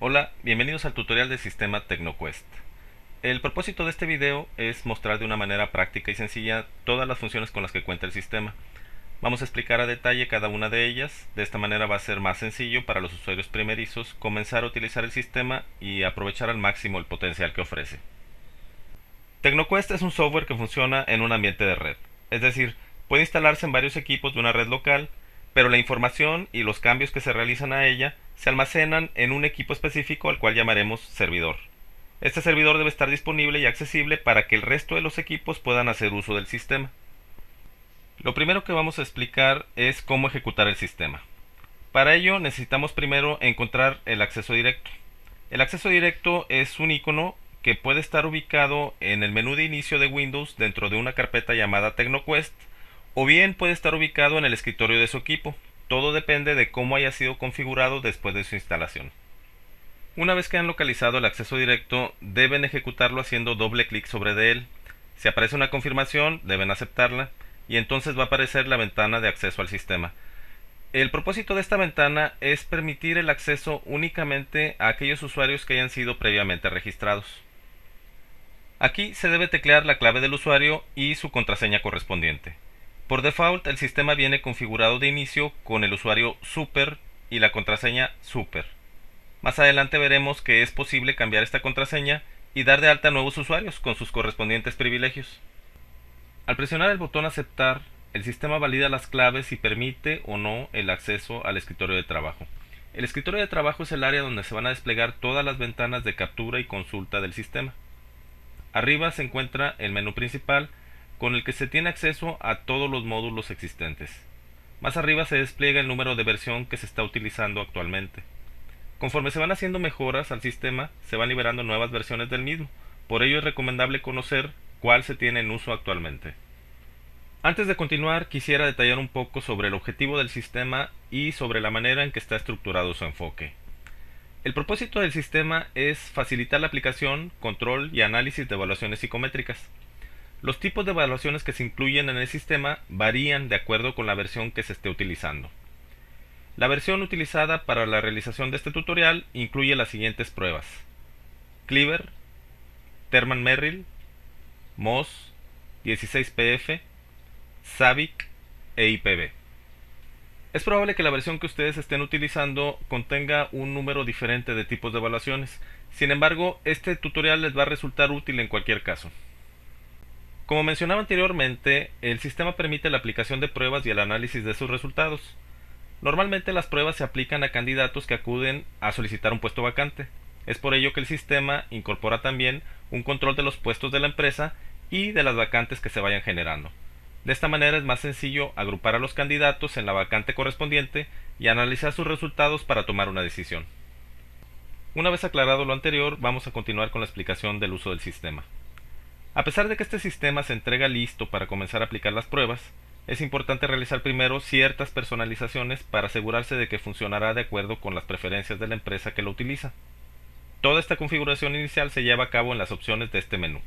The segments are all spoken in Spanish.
Hola, bienvenidos al tutorial del sistema TecnoQuest. El propósito de este video es mostrar de una manera práctica y sencilla todas las funciones con las que cuenta el sistema. Vamos a explicar a detalle cada una de ellas, de esta manera va a ser más sencillo para los usuarios primerizos comenzar a utilizar el sistema y aprovechar al máximo el potencial que ofrece. TecnoQuest es un software que funciona en un ambiente de red, es decir, puede instalarse en varios equipos de una red local, pero la información y los cambios que se realizan a ella se almacenan en un equipo específico al cual llamaremos servidor. Este servidor debe estar disponible y accesible para que el resto de los equipos puedan hacer uso del sistema. Lo primero que vamos a explicar es cómo ejecutar el sistema. Para ello necesitamos primero encontrar el acceso directo. El acceso directo es un icono que puede estar ubicado en el menú de inicio de Windows dentro de una carpeta llamada TecnoQuest, o bien puede estar ubicado en el escritorio de su equipo. Todo depende de cómo haya sido configurado después de su instalación. Una vez que han localizado el acceso directo, deben ejecutarlo haciendo doble clic sobre de él. Si aparece una confirmación, deben aceptarla y entonces va a aparecer la ventana de acceso al sistema. El propósito de esta ventana es permitir el acceso únicamente a aquellos usuarios que hayan sido previamente registrados. Aquí se debe teclear la clave del usuario y su contraseña correspondiente. Por default, el sistema viene configurado de inicio con el usuario super y la contraseña super. Más adelante veremos que es posible cambiar esta contraseña y dar de alta a nuevos usuarios con sus correspondientes privilegios. Al presionar el botón aceptar, el sistema valida las claves y permite o no el acceso al escritorio de trabajo. El escritorio de trabajo es el área donde se van a desplegar todas las ventanas de captura y consulta del sistema. Arriba se encuentra el menú principal, con el que se tiene acceso a todos los módulos existentes. Más arriba se despliega el número de versión que se está utilizando actualmente. Conforme se van haciendo mejoras al sistema, se van liberando nuevas versiones del mismo. Por ello es recomendable conocer cuál se tiene en uso actualmente. Antes de continuar, quisiera detallar un poco sobre el objetivo del sistema y sobre la manera en que está estructurado su enfoque. El propósito del sistema es facilitar la aplicación, control y análisis de evaluaciones psicométricas. Los tipos de evaluaciones que se incluyen en el sistema varían de acuerdo con la versión que se esté utilizando. La versión utilizada para la realización de este tutorial incluye las siguientes pruebas: Cleaver, Terman Merrill, MOS, 16PF, SAVIC e IPv. Es probable que la versión que ustedes estén utilizando contenga un número diferente de tipos de evaluaciones. Sin embargo, este tutorial les va a resultar útil en cualquier caso. Como mencionaba anteriormente, el sistema permite la aplicación de pruebas y el análisis de sus resultados. Normalmente las pruebas se aplican a candidatos que acuden a solicitar un puesto vacante. Es por ello que el sistema incorpora también un control de los puestos de la empresa y de las vacantes que se vayan generando. De esta manera es más sencillo agrupar a los candidatos en la vacante correspondiente y analizar sus resultados para tomar una decisión. Una vez aclarado lo anterior, vamos a continuar con la explicación del uso del sistema. A pesar de que este sistema se entrega listo para comenzar a aplicar las pruebas, es importante realizar primero ciertas personalizaciones para asegurarse de que funcionará de acuerdo con las preferencias de la empresa que lo utiliza. Toda esta configuración inicial se lleva a cabo en las opciones de este menú.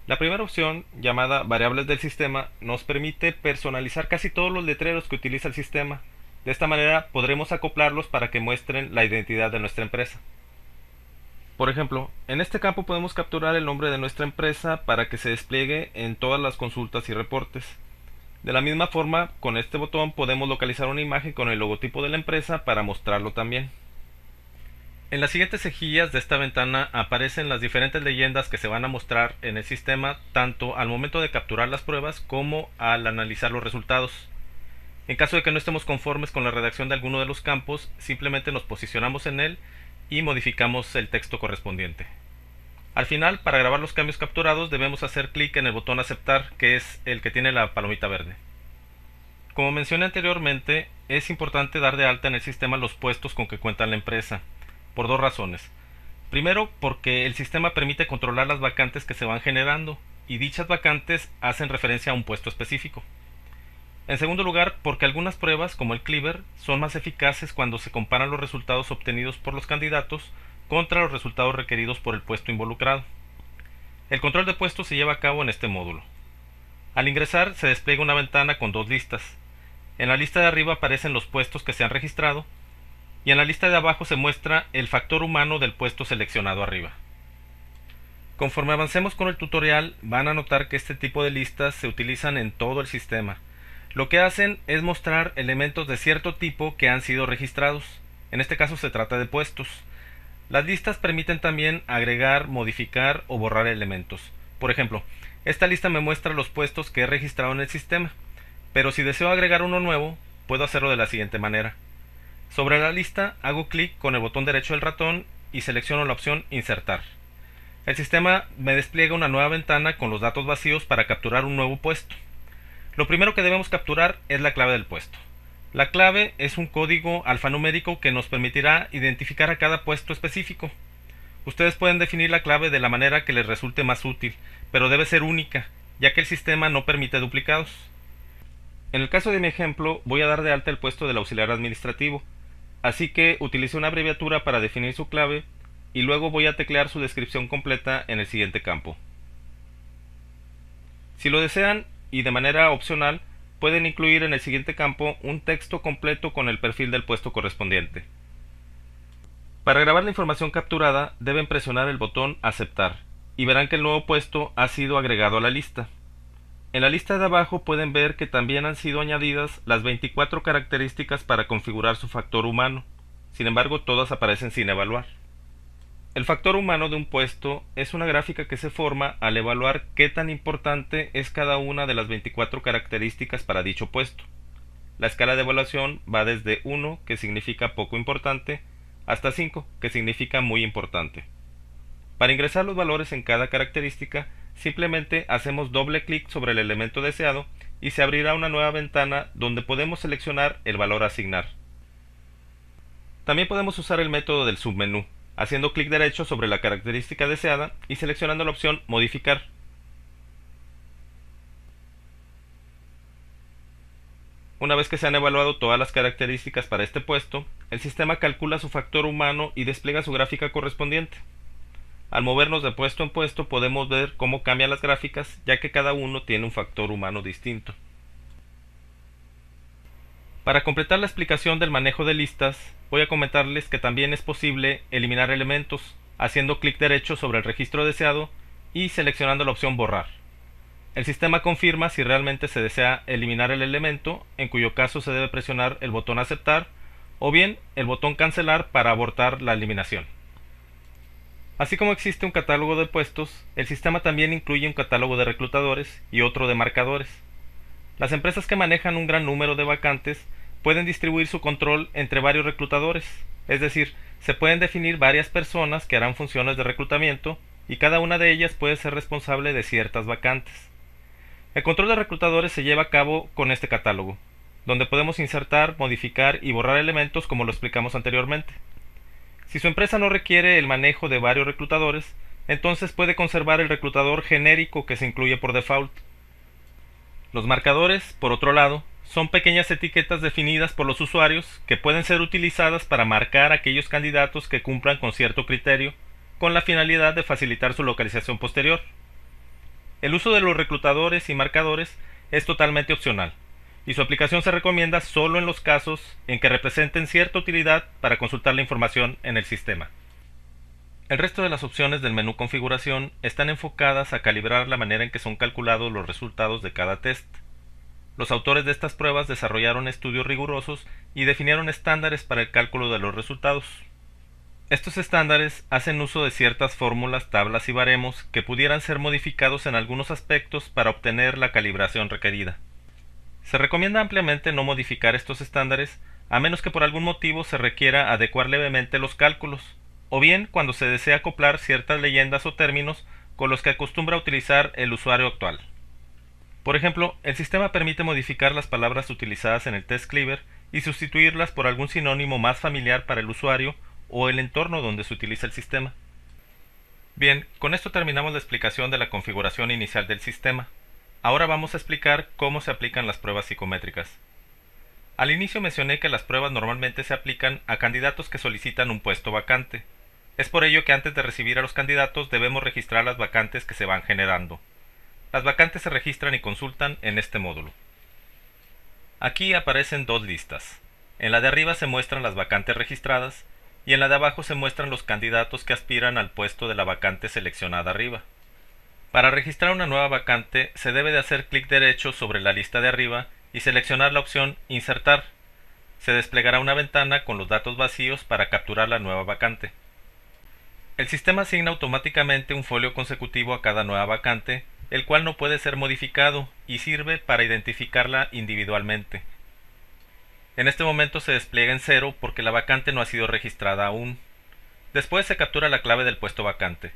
La primera opción, llamada Variables del sistema, nos permite personalizar casi todos los letreros que utiliza el sistema. De esta manera podremos acoplarlos para que muestren la identidad de nuestra empresa. Por ejemplo, en este campo podemos capturar el nombre de nuestra empresa para que se despliegue en todas las consultas y reportes. De la misma forma, con este botón podemos localizar una imagen con el logotipo de la empresa para mostrarlo también. En las siguientes cejillas de esta ventana aparecen las diferentes leyendas que se van a mostrar en el sistema tanto al momento de capturar las pruebas como al analizar los resultados. En caso de que no estemos conformes con la redacción de alguno de los campos, simplemente nos posicionamos en él y modificamos el texto correspondiente. Al final, para grabar los cambios capturados, debemos hacer clic en el botón aceptar, que es el que tiene la palomita verde. Como mencioné anteriormente, es importante dar de alta en el sistema los puestos con que cuenta la empresa, por dos razones. Primero, porque el sistema permite controlar las vacantes que se van generando, y dichas vacantes hacen referencia a un puesto específico. En segundo lugar, porque algunas pruebas, como el Cleaver, son más eficaces cuando se comparan los resultados obtenidos por los candidatos contra los resultados requeridos por el puesto involucrado. El control de puestos se lleva a cabo en este módulo. Al ingresar se despliega una ventana con dos listas. En la lista de arriba aparecen los puestos que se han registrado y en la lista de abajo se muestra el factor humano del puesto seleccionado arriba. Conforme avancemos con el tutorial, van a notar que este tipo de listas se utilizan en todo el sistema. Lo que hacen es mostrar elementos de cierto tipo que han sido registrados. En este caso se trata de puestos. Las listas permiten también agregar, modificar o borrar elementos. Por ejemplo, esta lista me muestra los puestos que he registrado en el sistema, pero si deseo agregar uno nuevo, puedo hacerlo de la siguiente manera. Sobre la lista hago clic con el botón derecho del ratón y selecciono la opción Insertar. El sistema me despliega una nueva ventana con los datos vacíos para capturar un nuevo puesto. Lo primero que debemos capturar es la clave del puesto. La clave es un código alfanumérico que nos permitirá identificar a cada puesto específico. Ustedes pueden definir la clave de la manera que les resulte más útil, pero debe ser única, ya que el sistema no permite duplicados. En el caso de mi ejemplo, voy a dar de alta el puesto del auxiliar administrativo, así que utilicé una abreviatura para definir su clave y luego voy a teclear su descripción completa en el siguiente campo. Si lo desean, y de manera opcional, pueden incluir en el siguiente campo un texto completo con el perfil del puesto correspondiente. Para grabar la información capturada, deben presionar el botón Aceptar, y verán que el nuevo puesto ha sido agregado a la lista. En la lista de abajo pueden ver que también han sido añadidas las 24 características para configurar su factor humano. Sin embargo, todas aparecen sin evaluar. El factor humano de un puesto es una gráfica que se forma al evaluar qué tan importante es cada una de las 24 características para dicho puesto. La escala de evaluación va desde 1, que significa poco importante, hasta 5, que significa muy importante. Para ingresar los valores en cada característica, simplemente hacemos doble clic sobre el elemento deseado y se abrirá una nueva ventana donde podemos seleccionar el valor a asignar. También podemos usar el método del submenú, haciendo clic derecho sobre la característica deseada y seleccionando la opción Modificar. Una vez que se han evaluado todas las características para este puesto, el sistema calcula su factor humano y despliega su gráfica correspondiente. Al movernos de puesto en puesto podemos ver cómo cambian las gráficas, ya que cada uno tiene un factor humano distinto. Para completar la explicación del manejo de listas, voy a comentarles que también es posible eliminar elementos, haciendo clic derecho sobre el registro deseado y seleccionando la opción Borrar. El sistema confirma si realmente se desea eliminar el elemento, en cuyo caso se debe presionar el botón Aceptar o bien el botón Cancelar para abortar la eliminación. Así como existe un catálogo de puestos, el sistema también incluye un catálogo de reclutadores y otro de marcadores. Las empresas que manejan un gran número de vacantes pueden distribuir su control entre varios reclutadores, es decir, se pueden definir varias personas que harán funciones de reclutamiento y cada una de ellas puede ser responsable de ciertas vacantes. El control de reclutadores se lleva a cabo con este catálogo, donde podemos insertar, modificar y borrar elementos como lo explicamos anteriormente. Si su empresa no requiere el manejo de varios reclutadores, entonces puede conservar el reclutador genérico que se incluye por default. Los marcadores, por otro lado, son pequeñas etiquetas definidas por los usuarios que pueden ser utilizadas para marcar aquellos candidatos que cumplan con cierto criterio, con la finalidad de facilitar su localización posterior. El uso de los reclutadores y marcadores es totalmente opcional, y su aplicación se recomienda solo en los casos en que representen cierta utilidad para consultar la información en el sistema. El resto de las opciones del menú Configuración están enfocadas a calibrar la manera en que son calculados los resultados de cada test. Los autores de estas pruebas desarrollaron estudios rigurosos y definieron estándares para el cálculo de los resultados. Estos estándares hacen uso de ciertas fórmulas, tablas y baremos que pudieran ser modificados en algunos aspectos para obtener la calibración requerida. Se recomienda ampliamente no modificar estos estándares a menos que por algún motivo se requiera adecuar levemente los cálculos, o bien cuando se desea acoplar ciertas leyendas o términos con los que acostumbra utilizar el usuario actual. Por ejemplo, el sistema permite modificar las palabras utilizadas en el test cleaver y sustituirlas por algún sinónimo más familiar para el usuario o el entorno donde se utiliza el sistema. Bien, con esto terminamos la explicación de la configuración inicial del sistema. Ahora vamos a explicar cómo se aplican las pruebas psicométricas. Al inicio mencioné que las pruebas normalmente se aplican a candidatos que solicitan un puesto vacante. Es por ello que antes de recibir a los candidatos debemos registrar las vacantes que se van generando. Las vacantes se registran y consultan en este módulo. Aquí aparecen dos listas. En la de arriba se muestran las vacantes registradas y en la de abajo se muestran los candidatos que aspiran al puesto de la vacante seleccionada arriba. Para registrar una nueva vacante se debe de hacer clic derecho sobre la lista de arriba y seleccionar la opción Insertar. Se desplegará una ventana con los datos vacíos para capturar la nueva vacante. El sistema asigna automáticamente un folio consecutivo a cada nueva vacante, el cual no puede ser modificado y sirve para identificarla individualmente. En este momento se despliega en 0 porque la vacante no ha sido registrada aún. Después se captura la clave del puesto vacante.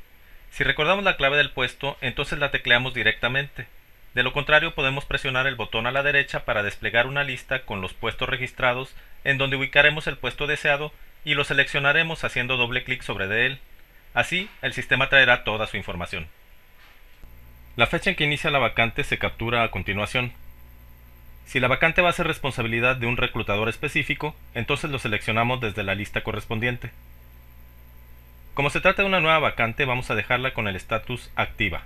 Si recordamos la clave del puesto, entonces la tecleamos directamente. De lo contrario, podemos presionar el botón a la derecha para desplegar una lista con los puestos registrados, en donde ubicaremos el puesto deseado y lo seleccionaremos haciendo doble clic sobre de él. Así, el sistema traerá toda su información. La fecha en que inicia la vacante se captura a continuación. Si la vacante va a ser responsabilidad de un reclutador específico, entonces lo seleccionamos desde la lista correspondiente. Como se trata de una nueva vacante, vamos a dejarla con el estatus activa.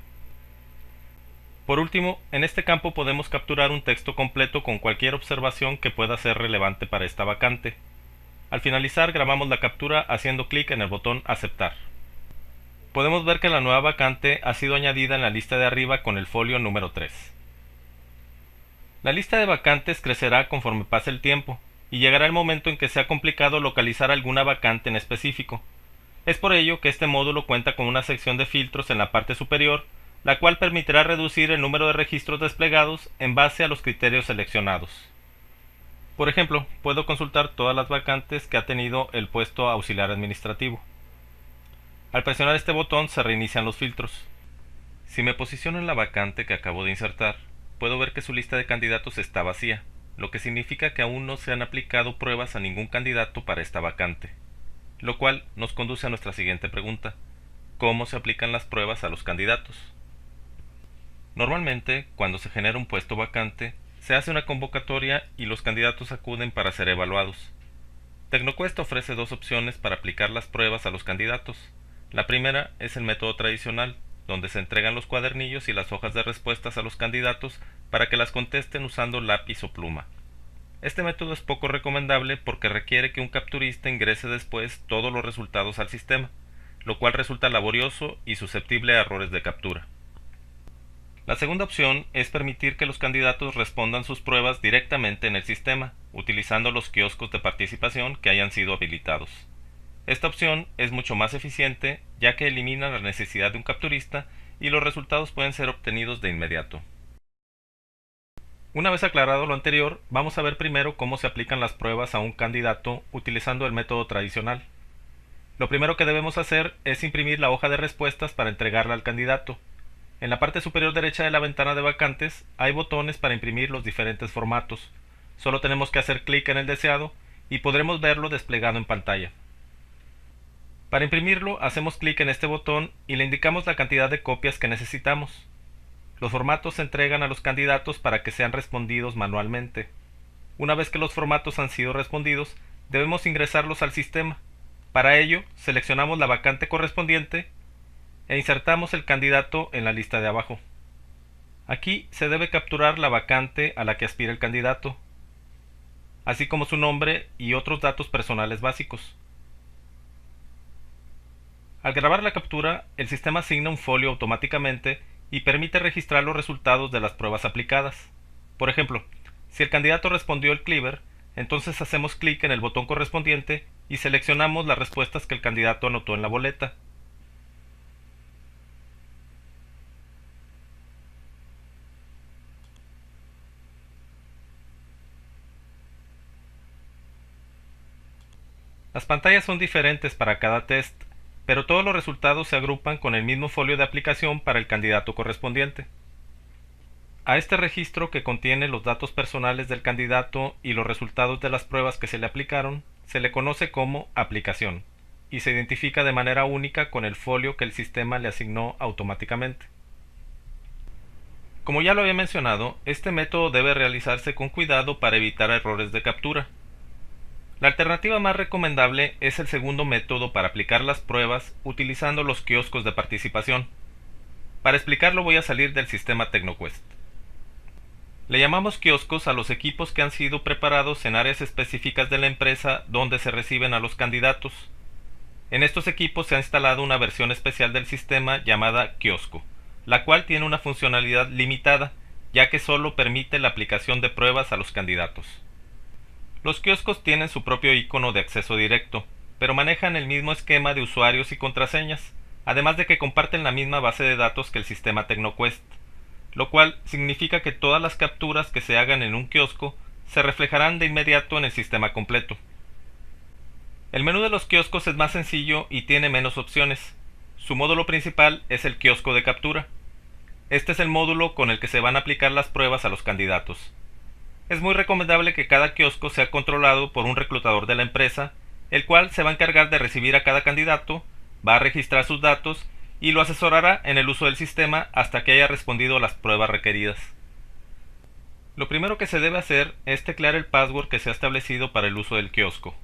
Por último, en este campo podemos capturar un texto completo con cualquier observación que pueda ser relevante para esta vacante. Al finalizar, grabamos la captura haciendo clic en el botón Aceptar. Podemos ver que la nueva vacante ha sido añadida en la lista de arriba con el folio número 3. La lista de vacantes crecerá conforme pase el tiempo, y llegará el momento en que sea complicado localizar alguna vacante en específico. Es por ello que este módulo cuenta con una sección de filtros en la parte superior, la cual permitirá reducir el número de registros desplegados en base a los criterios seleccionados. Por ejemplo, puedo consultar todas las vacantes que ha tenido el puesto auxiliar administrativo. Al presionar este botón se reinician los filtros. Si me posiciono en la vacante que acabo de insertar, puedo ver que su lista de candidatos está vacía, lo que significa que aún no se han aplicado pruebas a ningún candidato para esta vacante. Lo cual nos conduce a nuestra siguiente pregunta: ¿cómo se aplican las pruebas a los candidatos? Normalmente, cuando se genera un puesto vacante, se hace una convocatoria y los candidatos acuden para ser evaluados. Tecnoquest ofrece dos opciones para aplicar las pruebas a los candidatos. La primera es el método tradicional, donde se entregan los cuadernillos y las hojas de respuestas a los candidatos para que las contesten usando lápiz o pluma. Este método es poco recomendable porque requiere que un capturista ingrese después todos los resultados al sistema, lo cual resulta laborioso y susceptible a errores de captura. La segunda opción es permitir que los candidatos respondan sus pruebas directamente en el sistema, utilizando los kioscos de participación que hayan sido habilitados. Esta opción es mucho más eficiente, ya que elimina la necesidad de un capturista y los resultados pueden ser obtenidos de inmediato. Una vez aclarado lo anterior, vamos a ver primero cómo se aplican las pruebas a un candidato utilizando el método tradicional. Lo primero que debemos hacer es imprimir la hoja de respuestas para entregarla al candidato. En la parte superior derecha de la ventana de vacantes hay botones para imprimir los diferentes formatos. Solo tenemos que hacer clic en el deseado y podremos verlo desplegado en pantalla. Para imprimirlo, hacemos clic en este botón y le indicamos la cantidad de copias que necesitamos. Los formatos se entregan a los candidatos para que sean respondidos manualmente. Una vez que los formatos han sido respondidos, debemos ingresarlos al sistema. Para ello, seleccionamos la vacante correspondiente e insertamos el candidato en la lista de abajo. Aquí se debe capturar la vacante a la que aspira el candidato, así como su nombre y otros datos personales básicos. Al grabar la captura, el sistema asigna un folio automáticamente y permite registrar los resultados de las pruebas aplicadas. Por ejemplo, si el candidato respondió el Cleaver, entonces hacemos clic en el botón correspondiente y seleccionamos las respuestas que el candidato anotó en la boleta. Las pantallas son diferentes para cada test, pero todos los resultados se agrupan con el mismo folio de aplicación para el candidato correspondiente. A este registro, que contiene los datos personales del candidato y los resultados de las pruebas que se le aplicaron, se le conoce como aplicación y se identifica de manera única con el folio que el sistema le asignó automáticamente. Como ya lo había mencionado, este método debe realizarse con cuidado para evitar errores de captura. La alternativa más recomendable es el segundo método para aplicar las pruebas utilizando los kioscos de participación. Para explicarlo voy a salir del sistema Tecnoquest. Le llamamos kioscos a los equipos que han sido preparados en áreas específicas de la empresa donde se reciben a los candidatos. En estos equipos se ha instalado una versión especial del sistema llamada kiosco, la cual tiene una funcionalidad limitada, ya que solo permite la aplicación de pruebas a los candidatos. Los kioscos tienen su propio icono de acceso directo, pero manejan el mismo esquema de usuarios y contraseñas, además de que comparten la misma base de datos que el sistema TecnoQuest, lo cual significa que todas las capturas que se hagan en un kiosco se reflejarán de inmediato en el sistema completo. El menú de los kioscos es más sencillo y tiene menos opciones. Su módulo principal es el kiosco de captura. Este es el módulo con el que se van a aplicar las pruebas a los candidatos. Es muy recomendable que cada kiosco sea controlado por un reclutador de la empresa, el cual se va a encargar de recibir a cada candidato, va a registrar sus datos y lo asesorará en el uso del sistema hasta que haya respondido las pruebas requeridas. Lo primero que se debe hacer es teclear el password que se ha establecido para el uso del kiosco.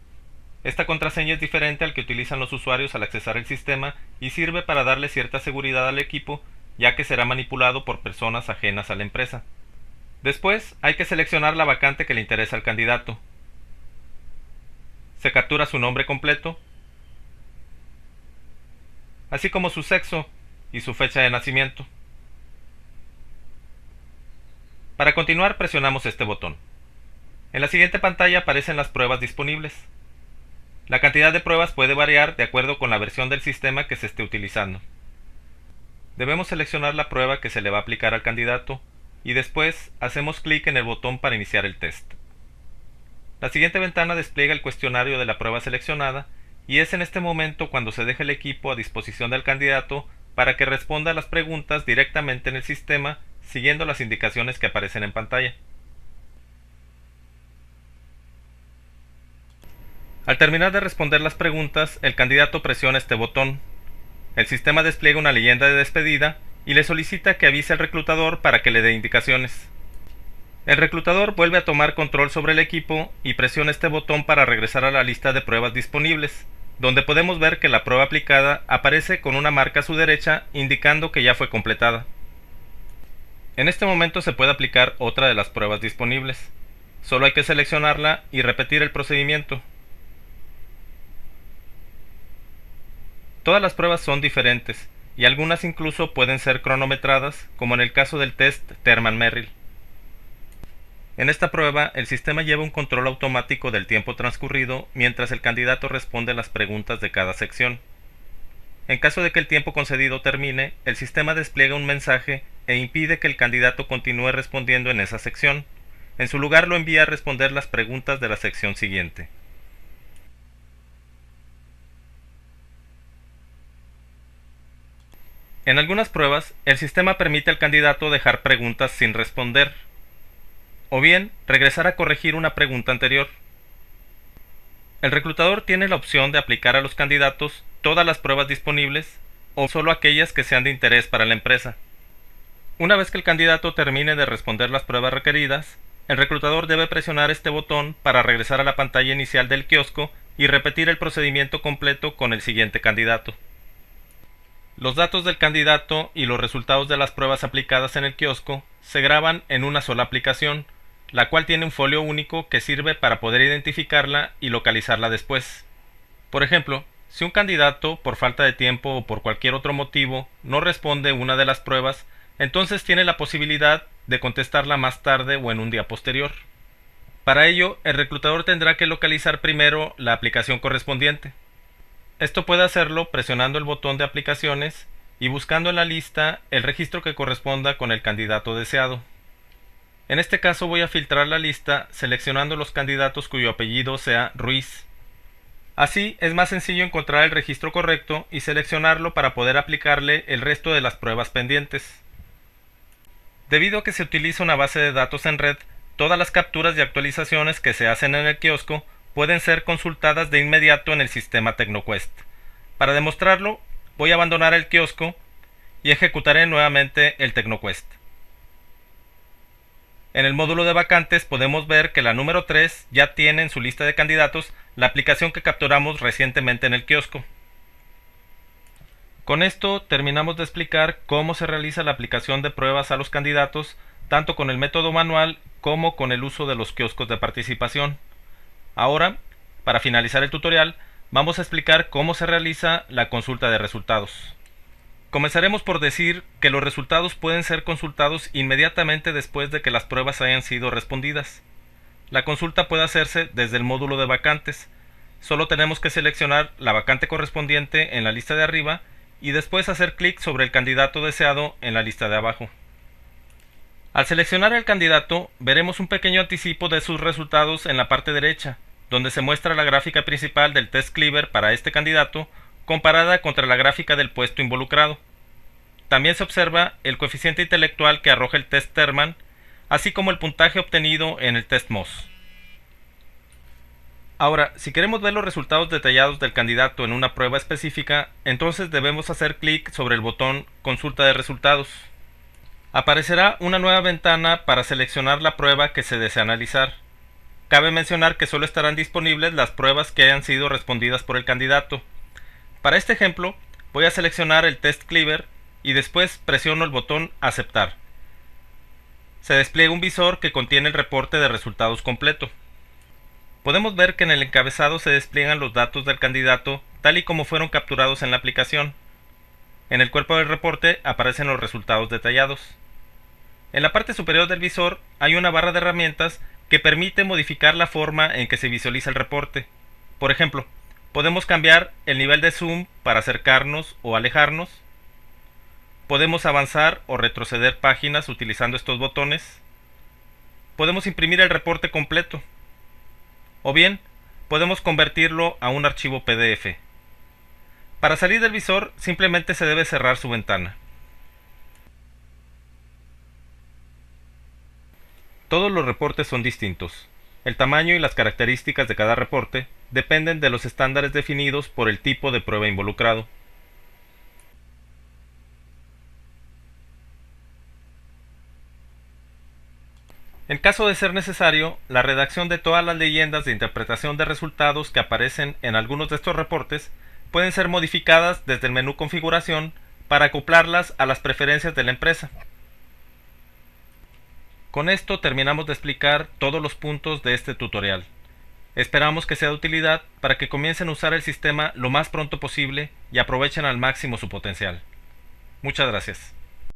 Esta contraseña es diferente al que utilizan los usuarios al accesar el sistema y sirve para darle cierta seguridad al equipo, ya que será manipulado por personas ajenas a la empresa. Después hay que seleccionar la vacante que le interesa al candidato. Se captura su nombre completo, así como su sexo y su fecha de nacimiento. Para continuar presionamos este botón. En la siguiente pantalla aparecen las pruebas disponibles. La cantidad de pruebas puede variar de acuerdo con la versión del sistema que se esté utilizando. Debemos seleccionar la prueba que se le va a aplicar al candidato y después hacemos clic en el botón para iniciar el test. La siguiente ventana despliega el cuestionario de la prueba seleccionada y es en este momento cuando se deja el equipo a disposición del candidato para que responda a las preguntas directamente en el sistema siguiendo las indicaciones que aparecen en pantalla. Al terminar de responder las preguntas, el candidato presiona este botón. El sistema despliega una leyenda de despedida y le solicita que avise al reclutador para que le dé indicaciones. El reclutador vuelve a tomar control sobre el equipo y presiona este botón para regresar a la lista de pruebas disponibles, donde podemos ver que la prueba aplicada aparece con una marca a su derecha indicando que ya fue completada. En este momento se puede aplicar otra de las pruebas disponibles. Solo hay que seleccionarla y repetir el procedimiento. Todas las pruebas son diferentes y algunas incluso pueden ser cronometradas, como en el caso del test Terman-Merrill. En esta prueba, el sistema lleva un control automático del tiempo transcurrido mientras el candidato responde las preguntas de cada sección. En caso de que el tiempo concedido termine, el sistema despliega un mensaje e impide que el candidato continúe respondiendo en esa sección. En su lugar lo envía a responder las preguntas de la sección siguiente. En algunas pruebas, el sistema permite al candidato dejar preguntas sin responder, o bien regresar a corregir una pregunta anterior. El reclutador tiene la opción de aplicar a los candidatos todas las pruebas disponibles o solo aquellas que sean de interés para la empresa. Una vez que el candidato termine de responder las pruebas requeridas, el reclutador debe presionar este botón para regresar a la pantalla inicial del kiosco y repetir el procedimiento completo con el siguiente candidato. Los datos del candidato y los resultados de las pruebas aplicadas en el kiosco se graban en una sola aplicación, la cual tiene un folio único que sirve para poder identificarla y localizarla después. Por ejemplo, si un candidato, por falta de tiempo o por cualquier otro motivo, no responde una de las pruebas, entonces tiene la posibilidad de contestarla más tarde o en un día posterior. Para ello, el reclutador tendrá que localizar primero la aplicación correspondiente. Esto puede hacerlo presionando el botón de aplicaciones y buscando en la lista el registro que corresponda con el candidato deseado. En este caso voy a filtrar la lista seleccionando los candidatos cuyo apellido sea Ruiz. Así es más sencillo encontrar el registro correcto y seleccionarlo para poder aplicarle el resto de las pruebas pendientes. Debido a que se utiliza una base de datos en red, todas las capturas y actualizaciones que se hacen en el kiosco pueden ser consultadas de inmediato en el sistema TecnoQuest. Para demostrarlo, voy a abandonar el kiosco y ejecutaré nuevamente el TecnoQuest. En el módulo de vacantes podemos ver que la número 3 ya tiene en su lista de candidatos la aplicación que capturamos recientemente en el kiosco. Con esto terminamos de explicar cómo se realiza la aplicación de pruebas a los candidatos tanto con el método manual como con el uso de los kioscos de participación. Ahora, para finalizar el tutorial, vamos a explicar cómo se realiza la consulta de resultados. Comenzaremos por decir que los resultados pueden ser consultados inmediatamente después de que las pruebas hayan sido respondidas. La consulta puede hacerse desde el módulo de vacantes. Solo tenemos que seleccionar la vacante correspondiente en la lista de arriba y después hacer clic sobre el candidato deseado en la lista de abajo. Al seleccionar el candidato, veremos un pequeño anticipo de sus resultados en la parte derecha, donde se muestra la gráfica principal del test cleaver para este candidato comparada contra la gráfica del puesto involucrado. También se observa el coeficiente intelectual que arroja el test Terman, así como el puntaje obtenido en el test Moss. Ahora, si queremos ver los resultados detallados del candidato en una prueba específica, entonces debemos hacer clic sobre el botón Consulta de resultados. Aparecerá una nueva ventana para seleccionar la prueba que se desea analizar. Cabe mencionar que solo estarán disponibles las pruebas que hayan sido respondidas por el candidato. Para este ejemplo, voy a seleccionar el test cleaver y después presiono el botón Aceptar. Se despliega un visor que contiene el reporte de resultados completo. Podemos ver que en el encabezado se despliegan los datos del candidato tal y como fueron capturados en la aplicación. En el cuerpo del reporte aparecen los resultados detallados. En la parte superior del visor hay una barra de herramientas que permite modificar la forma en que se visualiza el reporte. Por ejemplo, podemos cambiar el nivel de zoom para acercarnos o alejarnos. Podemos avanzar o retroceder páginas utilizando estos botones. Podemos imprimir el reporte completo. O bien, podemos convertirlo a un archivo PDF. Para salir del visor, simplemente se debe cerrar su ventana. Todos los reportes son distintos. El tamaño y las características de cada reporte dependen de los estándares definidos por el tipo de prueba involucrado. En caso de ser necesario, la redacción de todas las leyendas de interpretación de resultados que aparecen en algunos de estos reportes pueden ser modificadas desde el menú Configuración para acoplarlas a las preferencias de la empresa. Con esto terminamos de explicar todos los puntos de este tutorial. Esperamos que sea de utilidad para que comiencen a usar el sistema lo más pronto posible y aprovechen al máximo su potencial. Muchas gracias.